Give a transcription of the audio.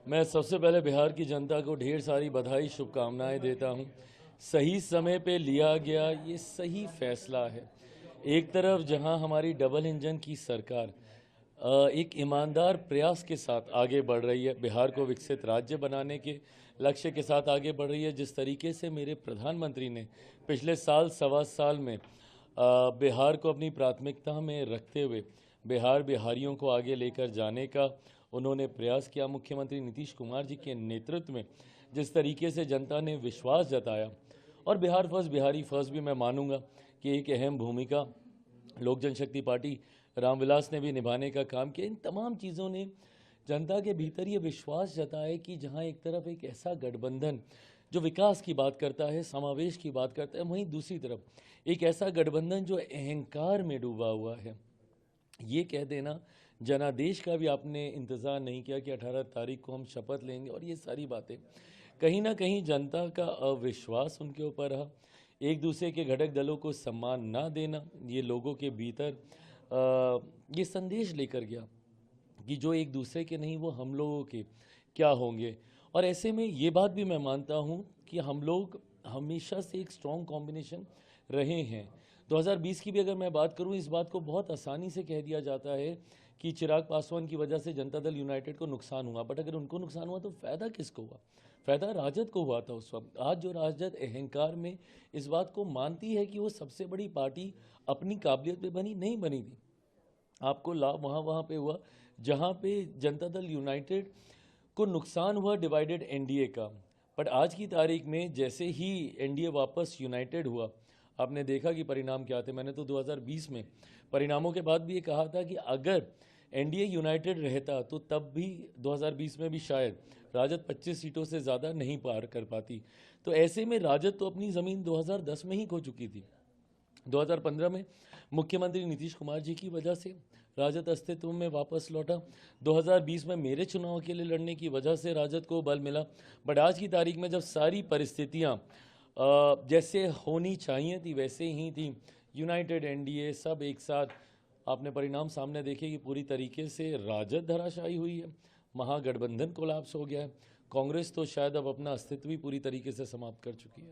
मैं सबसे पहले बिहार की जनता को ढेर सारी बधाई शुभकामनाएं देता हूं। सही समय पे लिया गया ये सही फैसला है। एक तरफ जहां हमारी डबल इंजन की सरकार एक ईमानदार प्रयास के साथ आगे बढ़ रही है, बिहार को विकसित राज्य बनाने के लक्ष्य के साथ आगे बढ़ रही है। जिस तरीके से मेरे प्रधानमंत्री ने पिछले साल सवा साल में बिहार को अपनी प्राथमिकता में रखते हुए बिहारियों को आगे लेकर जाने का उन्होंने प्रयास किया, मुख्यमंत्री नीतीश कुमार जी के नेतृत्व में जिस तरीके से जनता ने विश्वास जताया, और बिहार फर्स्ट बिहारी फर्स्ट भी मैं मानूंगा कि एक अहम भूमिका लोक जनशक्ति पार्टी रामविलास ने भी निभाने का काम किया। इन तमाम चीज़ों ने जनता के भीतर ये विश्वास जताया कि जहां एक तरफ एक ऐसा गठबंधन जो विकास की बात करता है, समावेश की बात करता है, वहीं दूसरी तरफ एक ऐसा गठबंधन जो अहंकार में डूबा हुआ है। ये कह देना जनादेश का भी आपने इंतज़ार नहीं किया कि 18 तारीख को हम शपथ लेंगे, और ये सारी बातें कहीं ना कहीं जनता का अविश्वास उनके ऊपर रहा। एक दूसरे के घटक दलों को सम्मान ना देना, ये लोगों के भीतर ये संदेश लेकर गया कि जो एक दूसरे के नहीं वो हम लोगों के क्या होंगे। और ऐसे में ये बात भी मैं मानता हूँ कि हम लोग हमेशा से एक स्ट्रॉन्ग कॉम्बिनेशन रहे हैं। 2020 की भी अगर मैं बात करूं, इस बात को बहुत आसानी से कह दिया जाता है कि चिराग पासवान की वजह से जनता दल यूनाइटेड को नुकसान हुआ, बट अगर उनको नुकसान हुआ तो फ़ायदा किसको हुआ? फ़ायदा राजद को हुआ था उस वक्त। आज जो राजद अहंकार में इस बात को मानती है कि वो सबसे बड़ी पार्टी अपनी काबिलियत पे बनी, नहीं बनी थी। आपको लाभ वहाँ पे हुआ जहाँ पे जनता दल यूनाइटेड को नुकसान हुआ डिवाइडेड एनडीए का। बट आज की तारीख में जैसे ही एनडीए वापस यूनाइटेड हुआ, आपने देखा कि परिणाम क्या थे। मैंने तो 2020 में परिणामों के बाद भी ये कहा था कि अगर एनडीए यूनाइटेड रहता तो तब भी 2020 में भी शायद राजद 25 सीटों से ज़्यादा नहीं पार कर पाती। तो ऐसे में राजद तो अपनी ज़मीन 2010 में ही खो चुकी थी। 2015 में मुख्यमंत्री नीतीश कुमार जी की वजह से राजद अस्तित्व में वापस लौटा। 2020 में मेरे चुनाव के लिए लड़ने की वजह से राजद को बल मिला। बट आज की तारीख में जब सारी परिस्थितियां जैसे होनी चाहिए थी वैसे ही थी, यूनाइटेड एनडीए सब एक साथ, आपने परिणाम सामने देखे कि पूरी तरीके से राजद धराशायी हुई है, महागठबंधन कोलैप्स हो गया है। कांग्रेस तो शायद अब अपना अस्तित्व ही पूरी तरीके से समाप्त कर चुकी है।